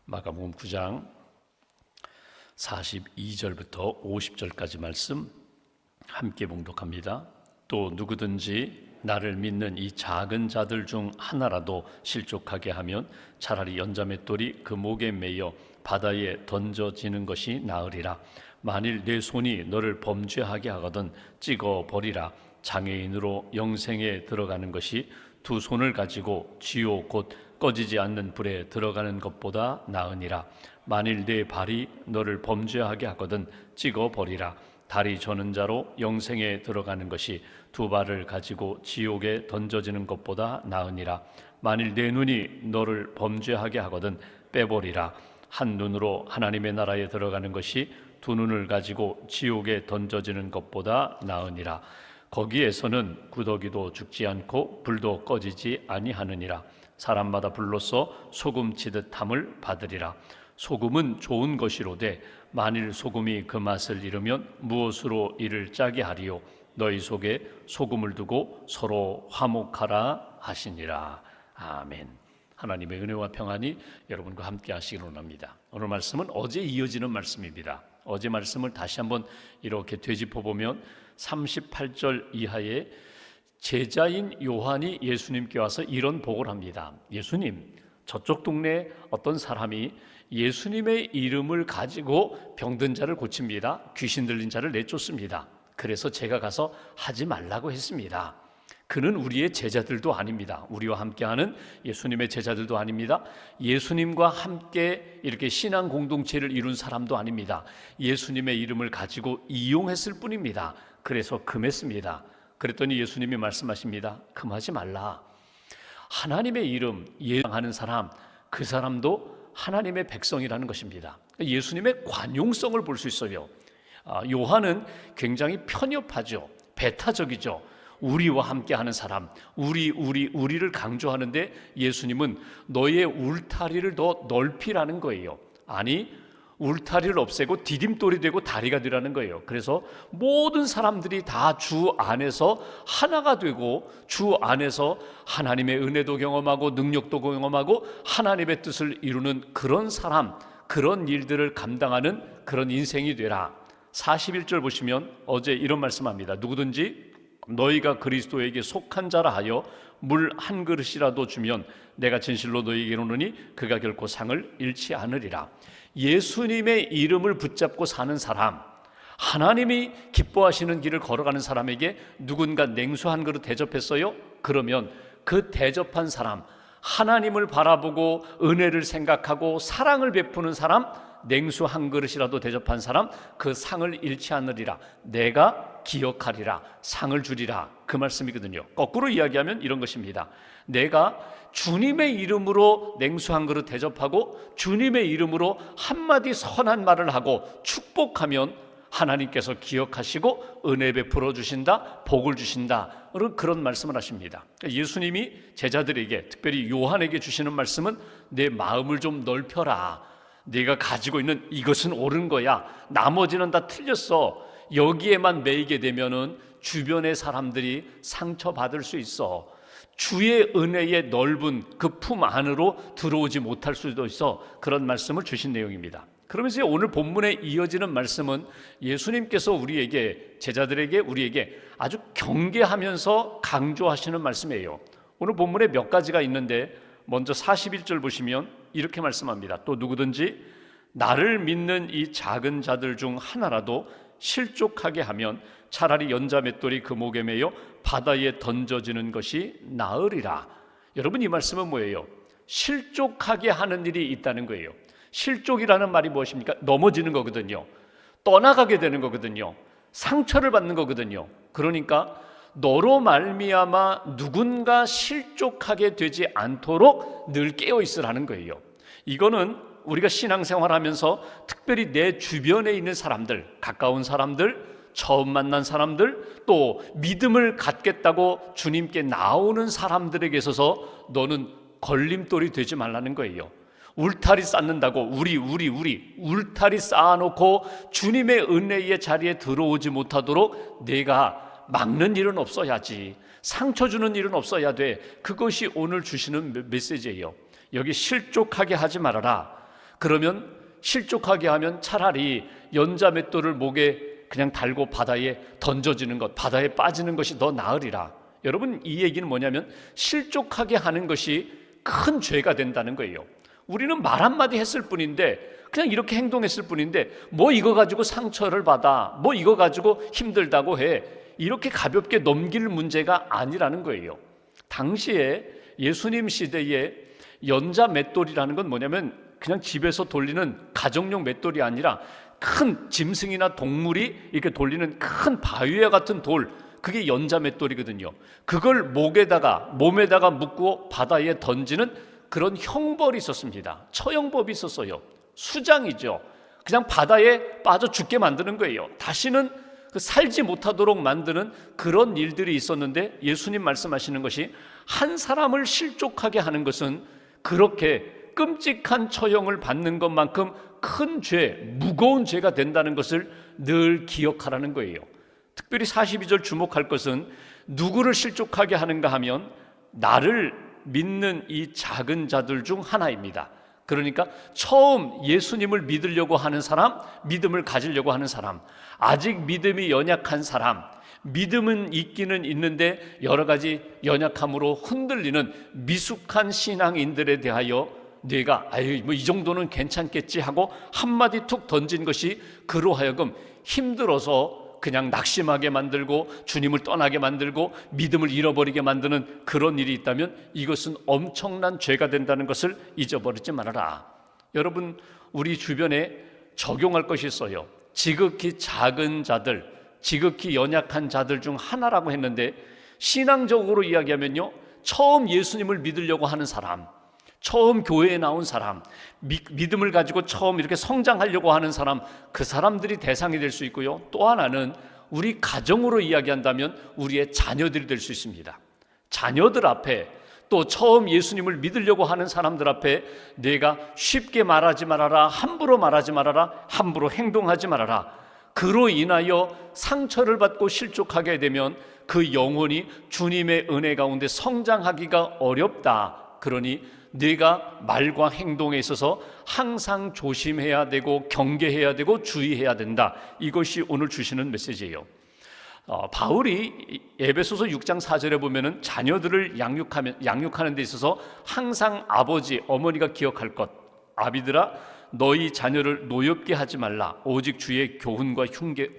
마가복음 9장 42절부터 50절까지 말씀 함께 봉독합니다. 또 누구든지 나를 믿는 이 작은 자들 중 하나라도 실족하게 하면 차라리 연자맷돌이 그 목에 매여 바다에 던져지는 것이 나으리라. 만일 내 손이 너를 범죄하게 하거든 찍어 버리라. 장애인으로 영생에 들어가는 것이 두 손을 가지고 지옥 곧 꺼지지 않는 불에 들어가는 것보다 나으니라. 만일 내 발이 너를 범죄하게 하거든 찍어 버리라. 다리 저는 자로 영생에 들어가는 것이 두 발을 가지고 지옥에 던져지는 것보다 나으니라. 만일 내 눈이 너를 범죄하게 하거든 빼버리라. 한 눈으로 하나님의 나라에 들어가는 것이 두 눈을 가지고 지옥에 던져지는 것보다 나으니라. 거기에서는 구더기도 죽지 않고 불도 꺼지지 아니하느니라. 사람마다 불로써 소금 치듯 함을 받으리라. 소금은 좋은 것이로되 만일 소금이 그 맛을 잃으면 무엇으로 이를 짜게 하리요. 너희 속에 소금을 두고 서로 화목하라 하시니라. 아멘. 하나님의 은혜와 평안이 여러분과 함께 하시기를 원합니다. 오늘 말씀은 어제 이어지는 말씀입니다. 어제 말씀을 다시 한번 이렇게 되짚어보면 38절 이하에 제자인 요한이 예수님께 와서 이런 보고를 합니다. 예수님, 저쪽 동네에 어떤 사람이 예수님의 이름을 가지고 병든 자를 고칩니다. 귀신 들린 자를 내쫓습니다. 그래서 제가 가서 하지 말라고 했습니다. 그는 우리의 제자들도 아닙니다. 우리와 함께하는 예수님의 제자들도 아닙니다. 예수님과 함께 이렇게 신앙 공동체를 이룬 사람도 아닙니다. 예수님의 이름을 가지고 이용했을 뿐입니다. 그래서 금했습니다. 그랬더니 예수님이 말씀하십니다. 금하지 말라. 하나님의 이름 예당하는 사람, 그 사람도 하나님의 백성이라는 것입니다. 예수님의 관용성을 볼 수 있어요. 요한은 굉장히 편협하죠. 배타적이죠. 우리와 함께하는 사람, 우리를 강조하는데 예수님은 너의 울타리를 더 넓히라는 거예요. 아니, 울타리를 없애고 디딤돌이 되고 다리가 되라는 거예요. 그래서 모든 사람들이 다 주 안에서 하나가 되고 주 안에서 하나님의 은혜도 경험하고 능력도 경험하고 하나님의 뜻을 이루는 그런 사람, 그런 일들을 감당하는 그런 인생이 되라. 41절 보시면 어제 이런 말씀합니다. 누구든지 너희가 그리스도에게 속한 자라 하여 물 한 그릇이라도 주면 내가 진실로 너희에게 이르노니 그가 결코 상을 잃지 않으리라. 예수님의 이름을 붙잡고 사는 사람, 하나님이 기뻐하시는 길을 걸어가는 사람에게 누군가 냉수 한 그릇 대접했어요? 그러면 그 대접한 사람, 하나님을 바라보고 은혜를 생각하고 사랑을 베푸는 사람, 냉수 한 그릇이라도 대접한 사람, 그 상을 잃지 않으리라. 내가 기억하리라. 상을 주리라. 그 말씀이거든요. 거꾸로 이야기하면 이런 것입니다. 내가 주님의 이름으로 냉수 한 그릇 대접하고 주님의 이름으로 한마디 선한 말을 하고 축복하면 하나님께서 기억하시고 은혜 베풀어 주신다, 복을 주신다, 그런 말씀을 하십니다. 예수님이 제자들에게, 특별히 요한에게 주시는 말씀은 내 마음을 좀 넓혀라. 네가 가지고 있는 이것은 옳은 거야. 나머지는 다 틀렸어. 여기에만 매이게 되면은 주변의 사람들이 상처받을 수 있어. 주의 은혜의 넓은 그 품 안으로 들어오지 못할 수도 있어. 그런 말씀을 주신 내용입니다. 그러면서 오늘 본문에 이어지는 말씀은 예수님께서 우리에게, 제자들에게, 우리에게 아주 경계하면서 강조하시는 말씀이에요. 오늘 본문에 몇 가지가 있는데 먼저 41절 보시면 이렇게 말씀합니다. 또 누구든지 나를 믿는 이 작은 자들 중 하나라도 실족하게 하면 차라리 연자맷돌이 그 목에 매여 바다에 던져지는 것이 나으리라. 여러분, 이 말씀은 뭐예요? 실족하게 하는 일이 있다는 거예요. 실족이라는 말이 무엇입니까? 넘어지는 거거든요. 떠나가게 되는 거거든요. 상처를 받는 거거든요. 그러니까 너로 말미암아 누군가 실족하게 되지 않도록 늘 깨어 있으라는 거예요. 이거는 우리가 신앙생활하면서 특별히 내 주변에 있는 사람들, 가까운 사람들, 처음 만난 사람들, 또 믿음을 갖겠다고 주님께 나오는 사람들에게 있어서 너는 걸림돌이 되지 말라는 거예요. 울타리 쌓는다고 우리 울타리 쌓아놓고 주님의 은혜의 자리에 들어오지 못하도록 내가 막는 일은 없어야지. 상처 주는 일은 없어야 돼. 그것이 오늘 주시는 메시지예요. 여기 실족하게 하지 말아라. 그러면 실족하게 하면 차라리 연자 맷돌을 목에 그냥 달고 바다에 던져지는 것, 바다에 빠지는 것이 더 나으리라. 여러분, 이 얘기는 뭐냐면 실족하게 하는 것이 큰 죄가 된다는 거예요. 우리는 말 한마디 했을 뿐인데, 그냥 이렇게 행동했을 뿐인데, 뭐 이거 가지고 상처를 받아, 뭐 이거 가지고 힘들다고 해, 이렇게 가볍게 넘길 문제가 아니라는 거예요. 당시에 예수님 시대에 연자 맷돌이라는 건 뭐냐면 그냥 집에서 돌리는 가정용 맷돌이 아니라 큰 짐승이나 동물이 이렇게 돌리는 큰 바위와 같은 돌, 그게 연자 맷돌이거든요. 그걸 몸에다가 묶고 바다에 던지는 그런 형벌이 있었습니다. 처형법이 있었어요. 수장이죠. 그냥 바다에 빠져 죽게 만드는 거예요. 다시는 살지 못하도록 만드는 그런 일들이 있었는데, 예수님 말씀하시는 것이 한 사람을 실족하게 하는 것은 그렇게 끔찍한 처형을 받는 것만큼 큰 죄, 무거운 죄가 된다는 것을 늘 기억하라는 거예요. 특별히 42절 주목할 것은 누구를 실족하게 하는가 하면 나를 믿는 이 작은 자들 중 하나입니다. 그러니까 처음 예수님을 믿으려고 하는 사람, 믿음을 가지려고 하는 사람, 아직 믿음이 연약한 사람, 믿음은 있기는 있는데 여러 가지 연약함으로 흔들리는 미숙한 신앙인들에 대하여 내가 뭐 이 정도는 괜찮겠지 하고 한마디 툭 던진 것이 그로 하여금 힘들어서 그냥 낙심하게 만들고 주님을 떠나게 만들고 믿음을 잃어버리게 만드는 그런 일이 있다면 이것은 엄청난 죄가 된다는 것을 잊어버리지 말아라. 여러분, 우리 주변에 적용할 것이 있어요. 지극히 작은 자들, 지극히 연약한 자들 중 하나라고 했는데, 신앙적으로 이야기하면요, 처음 예수님을 믿으려고 하는 사람, 처음 교회에 나온 사람, 믿음을 가지고 처음 이렇게 성장하려고 하는 사람, 그 사람들이 대상이 될 수 있고요. 또 하나는 우리 가정으로 이야기한다면 우리의 자녀들이 될 수 있습니다. 자녀들 앞에, 또 처음 예수님을 믿으려고 하는 사람들 앞에 내가 쉽게 말하지 말아라, 함부로 말하지 말아라, 함부로 행동하지 말아라. 그로 인하여 상처를 받고 실족하게 되면 그 영혼이 주님의 은혜 가운데 성장하기가 어렵다. 그러니 네가 말과 행동에 있어서 항상 조심해야 되고 경계해야 되고 주의해야 된다. 이것이 오늘 주시는 메시지예요. 바울이 에베소서 6장 4절에 보면은 자녀들을 양육하는 데 있어서 항상 아버지, 어머니가 기억할 것, 아비들아 너희 자녀를 노엽게 하지 말라. 오직 주의 교훈과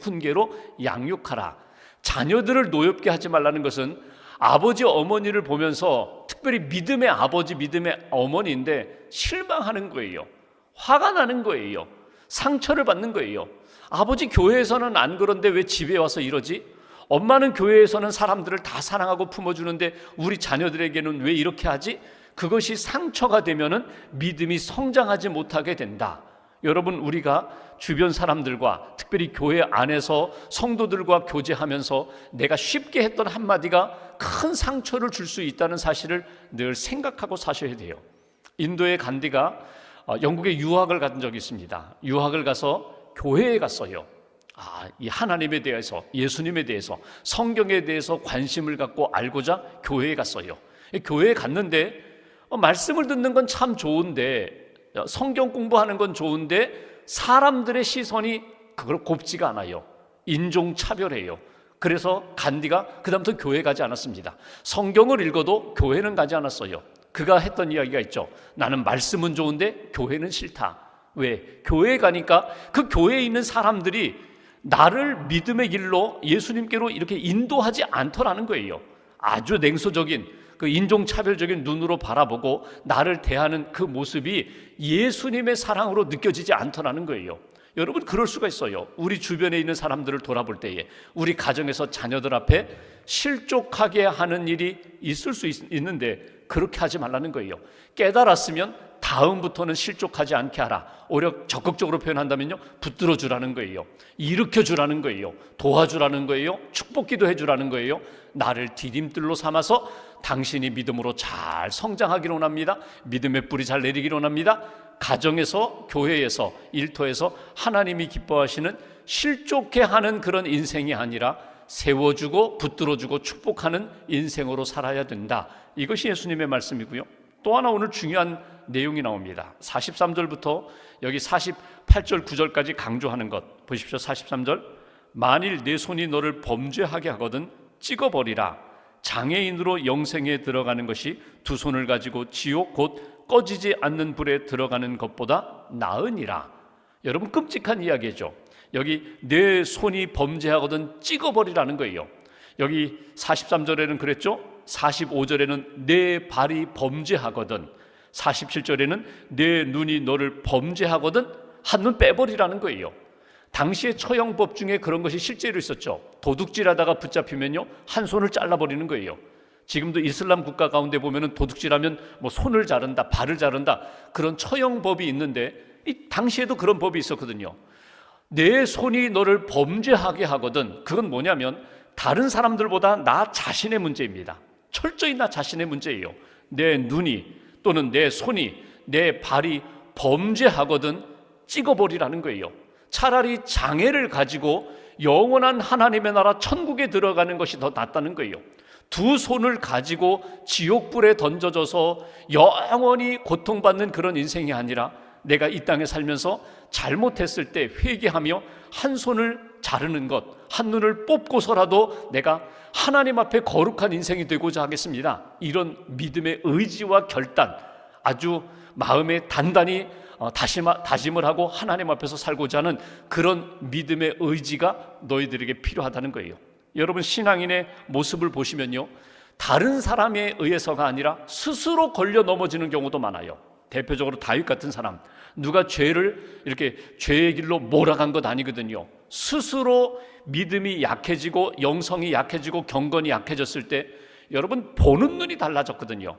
훈계로 양육하라. 자녀들을 노엽게 하지 말라는 것은 아버지, 어머니를 보면서 특별히 믿음의 아버지, 믿음의 어머니인데 실망하는 거예요. 화가 나는 거예요. 상처를 받는 거예요. 아버지, 교회에서는 안 그런데 왜 집에 와서 이러지? 엄마는 교회에서는 사람들을 다 사랑하고 품어주는데 우리 자녀들에게는 왜 이렇게 하지? 그것이 상처가 되면은 믿음이 성장하지 못하게 된다. 여러분, 우리가 주변 사람들과 특별히 교회 안에서 성도들과 교제하면서 내가 쉽게 했던 한마디가 큰 상처를 줄 수 있다는 사실을 늘 생각하고 사셔야 돼요. 인도의 간디가 영국에 유학을 간 적이 있습니다. 유학을 가서 교회에 갔어요. 이 하나님에 대해서, 예수님에 대해서, 성경에 대해서 관심을 갖고 알고자 교회에 갔어요. 교회에 갔는데 말씀을 듣는 건 참 좋은데, 성경 공부하는 건 좋은데 사람들의 시선이 그걸 곱지가 않아요. 인종차별해요. 그래서 간디가 그다음부터 교회 가지 않았습니다. 성경을 읽어도 교회는 가지 않았어요. 그가 했던 이야기가 있죠. 나는 말씀은 좋은데 교회는 싫다. 왜? 교회에 가니까 그 교회에 있는 사람들이 나를 믿음의 길로 예수님께로 이렇게 인도하지 않더라는 거예요. 아주 냉소적인 그 인종차별적인 눈으로 바라보고 나를 대하는 그 모습이 예수님의 사랑으로 느껴지지 않더라는 거예요. 여러분, 그럴 수가 있어요. 우리 주변에 있는 사람들을 돌아볼 때에 우리 가정에서 자녀들 앞에 실족하게 하는 일이 있을 수 있는데 그렇게 하지 말라는 거예요. 깨달았으면 다음부터는 실족하지 않게 하라. 오히려 적극적으로 표현한다면요, 붙들어 주라는 거예요. 일으켜 주라는 거예요. 도와주라는 거예요. 축복기도 해주라는 거예요. 나를 디딤돌로 삼아서 당신이 믿음으로 잘 성장하기를 원합니다. 믿음의 뿌리 잘 내리기를 원합니다. 가정에서, 교회에서, 일터에서 하나님이 기뻐하시는 실족해 하는 그런 인생이 아니라 세워주고 붙들어주고 축복하는 인생으로 살아야 된다. 이것이 예수님의 말씀이고요. 또 하나 오늘 중요한 내용이 나옵니다. 43절부터 여기 48절 9절까지 강조하는 것 보십시오. 43절, 만일 내 손이 너를 범죄하게 하거든 찍어버리라. 장애인으로 영생에 들어가는 것이 두 손을 가지고 지옥 곧 꺼지지 않는 불에 들어가는 것보다 나으니라. 여러분, 끔찍한 이야기죠. 여기 내 손이 범죄하거든 찍어버리라는 거예요. 여기 43절에는 그랬죠. 45절에는 내 발이 범죄하거든, 47절에는 내 눈이 너를 범죄하거든 한눈 빼버리라는 거예요. 당시의 처형법 중에 그런 것이 실제로 있었죠. 도둑질하다가 붙잡히면요, 한 손을 잘라버리는 거예요. 지금도 이슬람 국가 가운데 보면은 도둑질하면 뭐 손을 자른다, 발을 자른다, 그런 처형법이 있는데 이 당시에도 그런 법이 있었거든요. 내 손이 너를 범죄하게 하거든, 그건 뭐냐면 다른 사람들보다 나 자신의 문제입니다. 철저히 나 자신의 문제예요. 내 눈이 또는 내 손이, 내 발이 범죄하거든 찍어버리라는 거예요. 차라리 장애를 가지고 영원한 하나님의 나라 천국에 들어가는 것이 더 낫다는 거예요. 두 손을 가지고 지옥불에 던져져서 영원히 고통받는 그런 인생이 아니라 내가 이 땅에 살면서 잘못했을 때 회개하며 한 손을 자르는 것, 한 눈을 뽑고서라도 내가 하나님 앞에 거룩한 인생이 되고자 하겠습니다. 이런 믿음의 의지와 결단, 아주 마음에 단단히 다짐을 하고 하나님 앞에서 살고자 하는 그런 믿음의 의지가 너희들에게 필요하다는 거예요. 여러분, 신앙인의 모습을 보시면요, 다른 사람에 의해서가 아니라 스스로 걸려 넘어지는 경우도 많아요. 대표적으로 다윗 같은 사람, 누가 죄를 이렇게 죄의 길로 몰아간 것 아니거든요. 스스로 믿음이 약해지고 영성이 약해지고 경건이 약해졌을 때 여러분, 보는 눈이 달라졌거든요.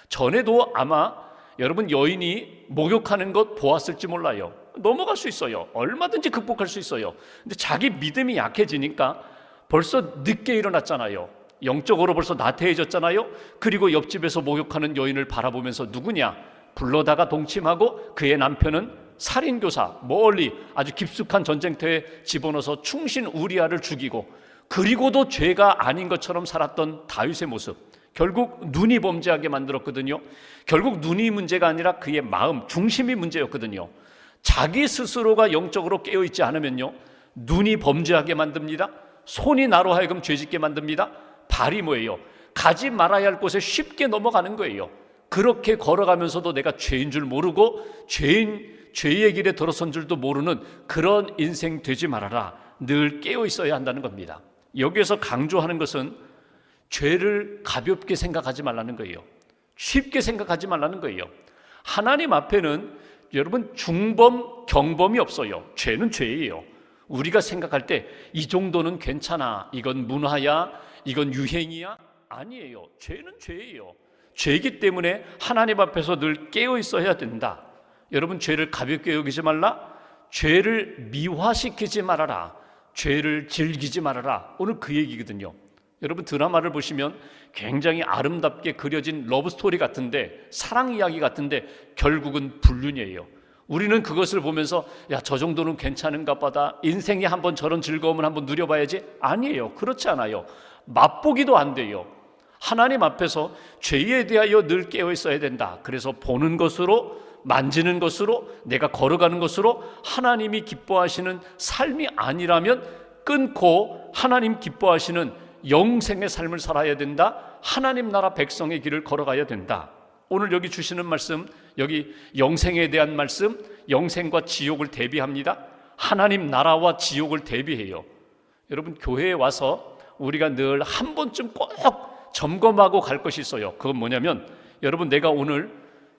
전에도 아마 여러분 여인이 목욕하는 것 보았을지 몰라요. 넘어갈 수 있어요. 얼마든지 극복할 수 있어요. 근데 자기 믿음이 약해지니까 벌써 늦게 일어났잖아요. 영적으로 벌써 나태해졌잖아요. 그리고 옆집에서 목욕하는 여인을 바라보면서 누구냐? 불러다가 동침하고 그의 남편은 살인교사, 멀리 아주 깊숙한 전쟁터에 집어넣어서 충신 우리아를 죽이고, 그리고도 죄가 아닌 것처럼 살았던 다윗의 모습, 결국 눈이 범죄하게 만들었거든요. 결국 눈이 문제가 아니라 그의 마음, 중심이 문제였거든요. 자기 스스로가 영적으로 깨어있지 않으면요, 눈이 범죄하게 만듭니다. 손이 나로 하여금 죄짓게 만듭니다. 발이 뭐예요? 가지 말아야 할 곳에 쉽게 넘어가는 거예요. 그렇게 걸어가면서도 내가 죄인 줄 모르고 죄의 길에 들어선 줄도 모르는 그런 인생 되지 말아라. 늘 깨어 있어야 한다는 겁니다. 여기에서 강조하는 것은 죄를 가볍게 생각하지 말라는 거예요. 쉽게 생각하지 말라는 거예요. 하나님 앞에는 여러분 중범, 경범이 없어요. 죄는 죄예요. 우리가 생각할 때 이 정도는 괜찮아, 이건 문화야, 이건 유행이야, 아니에요. 죄는 죄예요. 죄이기 때문에 하나님 앞에서 늘 깨어 있어야 된다. 여러분, 죄를 가볍게 여기지 말라, 죄를 미화시키지 말아라, 죄를 즐기지 말아라. 오늘 그 얘기거든요. 여러분, 드라마를 보시면 굉장히 아름답게 그려진 러브스토리 같은데, 사랑 이야기 같은데 결국은 불륜이에요. 우리는 그것을 보면서 야, 저 정도는 괜찮은가 보다, 인생에 한번 저런 즐거움을 한번 누려봐야지. 아니에요. 그렇지 않아요. 맛보기도 안 돼요. 하나님 앞에서 죄에 대하여 늘 깨어 있어야 된다. 그래서 보는 것으로, 만지는 것으로, 내가 걸어가는 것으로 하나님이 기뻐하시는 삶이 아니라면 끊고 하나님 기뻐하시는 영생의 삶을 살아야 된다. 하나님 나라 백성의 길을 걸어가야 된다. 오늘 여기 주시는 말씀, 여기 영생에 대한 말씀, 영생과 지옥을 대비합니다. 하나님 나라와 지옥을 대비해요. 여러분, 교회에 와서 우리가 늘 한 번쯤 꼭 점검하고 갈 것이 있어요. 그건 뭐냐면, 여러분, 내가 오늘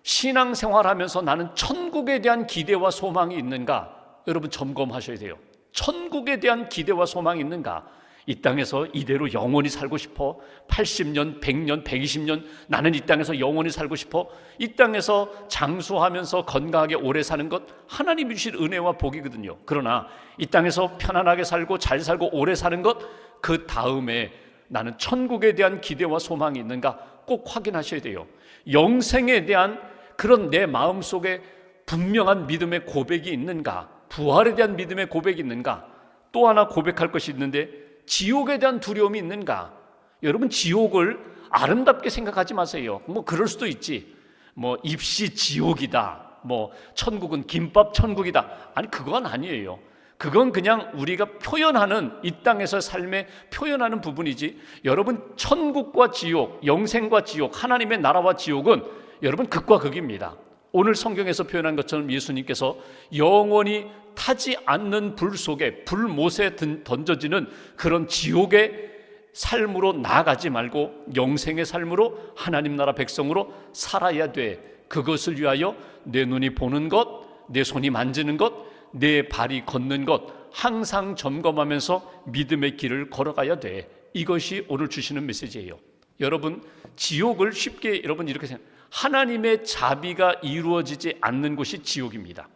신앙생활하면서 나는 천국에 대한 기대와 소망이 있는가? 여러분, 점검하셔야 돼요. 천국에 대한 기대와 소망이 있는가? 이 땅에서 이대로 영원히 살고 싶어? 80년, 100년, 120년 나는 이 땅에서 영원히 살고 싶어? 이 땅에서 장수하면서 건강하게 오래 사는 것 하나님이 주실 은혜와 복이거든요. 그러나 이 땅에서 편안하게 살고 잘 살고 오래 사는 것, 그 다음에 나는 천국에 대한 기대와 소망이 있는가 꼭 확인하셔야 돼요. 영생에 대한 그런 내 마음속에 분명한 믿음의 고백이 있는가? 부활에 대한 믿음의 고백이 있는가? 또 하나 고백할 것이 있는데, 지옥에 대한 두려움이 있는가? 여러분, 지옥을 아름답게 생각하지 마세요. 뭐 그럴 수도 있지. 뭐 입시 지옥이다, 뭐 천국은 김밥 천국이다. 아니, 그건 아니에요. 그건 그냥 우리가 표현하는, 이 땅에서 삶에 표현하는 부분이지, 여러분 천국과 지옥, 영생과 지옥, 하나님의 나라와 지옥은 여러분 극과 극입니다. 오늘 성경에서 표현한 것처럼 예수님께서 영원히 타지 않는 불 속에, 불못에 던져지는 그런 지옥의 삶으로 나아가지 말고 영생의 삶으로, 하나님 나라 백성으로 살아야 돼. 그것을 위하여 내 눈이 보는 것, 내 손이 만지는 것, 내 발이 걷는 것 항상 점검하면서 믿음의 길을 걸어가야 돼. 이것이 오늘 주시는 메시지예요. 여러분, 지옥을 쉽게 여러분 이렇게 생각해요. 하나님의 자비가 이루어지지 않는 곳이 지옥입니다.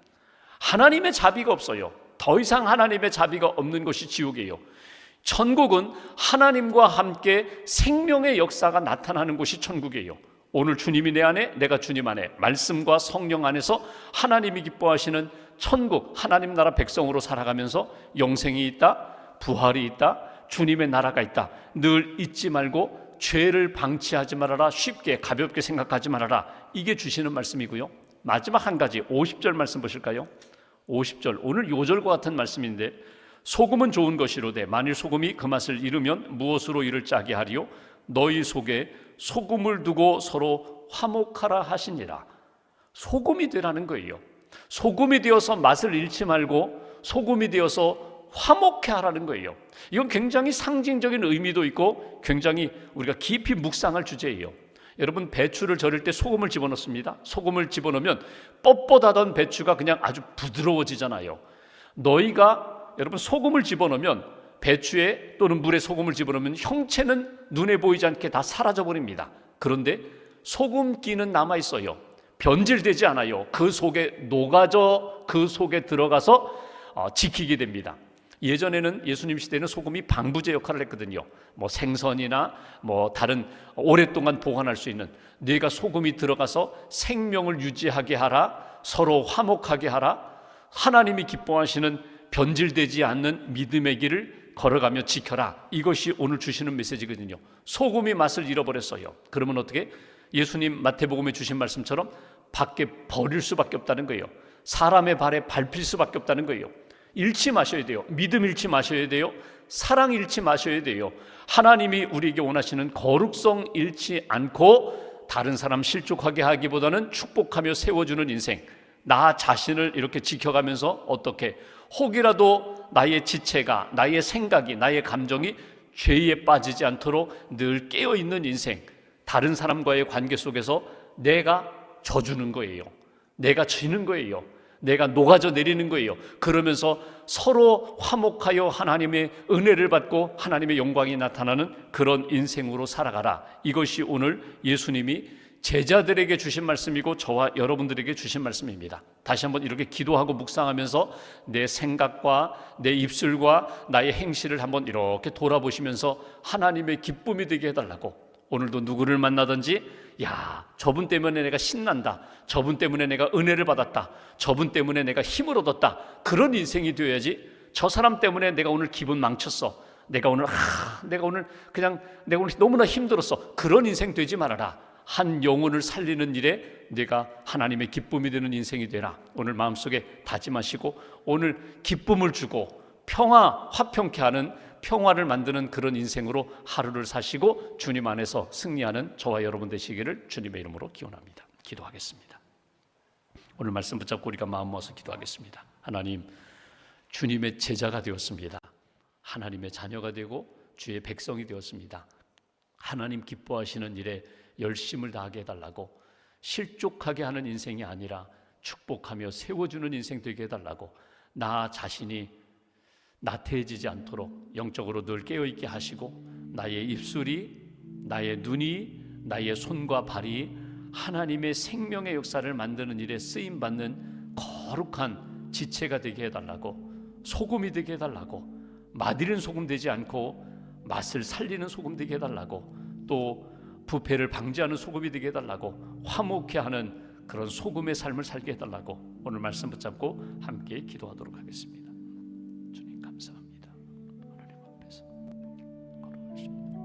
하나님의 자비가 없어요. 더 이상 하나님의 자비가 없는 곳이 지옥이에요. 천국은 하나님과 함께 생명의 역사가 나타나는 곳이 천국이에요. 오늘 주님이 내 안에, 내가 주님 안에, 말씀과 성령 안에서 하나님이 기뻐하시는 천국, 하나님 나라 백성으로 살아가면서 영생이 있다, 부활이 있다, 주님의 나라가 있다. 늘 잊지 말고 죄를 방치하지 말아라, 쉽게 가볍게 생각하지 말아라. 이게 주시는 말씀이고요. 마지막 한 가지 50절 말씀 보실까요? 50절, 오늘 요절과 같은 말씀인데, 소금은 좋은 것이로되 만일 소금이 그 맛을 잃으면 무엇으로 이를 짜게 하리요? 너희 속에 소금을 두고 서로 화목하라 하시니라. 소금이 되라는 거예요. 소금이 되어서 맛을 잃지 말고 소금이 되어서 화목해 하라는 거예요. 이건 굉장히 상징적인 의미도 있고 굉장히 우리가 깊이 묵상할 주제예요. 여러분, 배추를 절일 때 소금을 집어넣습니다. 소금을 집어넣으면 뻣뻣하던 배추가 그냥 아주 부드러워지잖아요. 너희가 여러분 소금을 집어넣으면, 배추에 또는 물에 소금을 집어넣으면 형체는 눈에 보이지 않게 다 사라져 버립니다. 그런데 소금기는 남아있어요. 변질되지 않아요. 그 속에 녹아져 그 속에 들어가서 지키게 됩니다. 예전에는 예수님 시대에는 소금이 방부제 역할을 했거든요. 뭐 생선이나 뭐 다른 오랫동안 보관할 수 있는, 네가 소금이 들어가서 생명을 유지하게 하라, 서로 화목하게 하라, 하나님이 기뻐하시는 변질되지 않는 믿음의 길을 걸어가며 지켜라. 이것이 오늘 주시는 메시지거든요. 소금이 맛을 잃어버렸어요. 그러면 어떻게? 예수님 마태복음에 주신 말씀처럼 밖에 버릴 수밖에 없다는 거예요. 사람의 발에 밟힐 수밖에 없다는 거예요. 잃지 마셔야 돼요. 믿음 잃지 마셔야 돼요. 사랑 잃지 마셔야 돼요. 하나님이 우리에게 원하시는 거룩성 잃지 않고 다른 사람 실족하게 하기보다는 축복하며 세워주는 인생, 나 자신을 이렇게 지켜가면서 어떻게 혹이라도 나의 지체가, 나의 생각이, 나의 감정이 죄에 빠지지 않도록 늘 깨어있는 인생, 다른 사람과의 관계 속에서 내가 져주는 거예요. 내가 지는 거예요. 내가 녹아져 내리는 거예요. 그러면서 서로 화목하여 하나님의 은혜를 받고 하나님의 영광이 나타나는 그런 인생으로 살아가라. 이것이 오늘 예수님이 제자들에게 주신 말씀이고 저와 여러분들에게 주신 말씀입니다. 다시 한번 이렇게 기도하고 묵상하면서 내 생각과 내 입술과 나의 행실을 한번 이렇게 돌아보시면서 하나님의 기쁨이 되게 해달라고, 오늘도 누구를 만나든지 야, 저분 때문에 내가 신난다, 저분 때문에 내가 은혜를 받았다, 저분 때문에 내가 힘을 얻었다, 그런 인생이 되어야지. 저 사람 때문에 내가 오늘 기분 망쳤어, 내가 오늘 너무나 힘들었어, 그런 인생 되지 말아라. 한 영혼을 살리는 일에 내가 하나님의 기쁨이 되는 인생이 되라. 오늘 마음속에 다짐하시고 오늘 기쁨을 주고 화평케 하는, 평화를 만드는 그런 인생으로 하루를 사시고 주님 안에서 승리하는 저와 여러분 되시기를 주님의 이름으로 기원합니다. 기도하겠습니다. 오늘 말씀 붙잡고 우리가 마음 모아서 기도하겠습니다. 하나님, 주님의 제자가 되었습니다. 하나님의 자녀가 되고 주의 백성이 되었습니다. 하나님 기뻐하시는 일에 열심을 다하게 해달라고, 실족하게 하는 인생이 아니라 축복하며 세워주는 인생 되게 해달라고, 나 자신이 나태해지지 않도록 영적으로 늘 깨어있게 하시고, 나의 입술이, 나의 눈이, 나의 손과 발이 하나님의 생명의 역사를 만드는 일에 쓰임받는 거룩한 지체가 되게 해달라고, 소금이 되게 해달라고, 맛있는 소금 되지 않고 맛을 살리는 소금 되게 해달라고, 또 부패를 방지하는 소금이 되게 해달라고, 화목해 하는 그런 소금의 삶을 살게 해달라고 오늘 말씀 붙잡고 함께 기도하도록 하겠습니다. 주님 감사합니다. 하나님 앞에서 걸어갈 수 있습니다.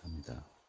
감사합니다.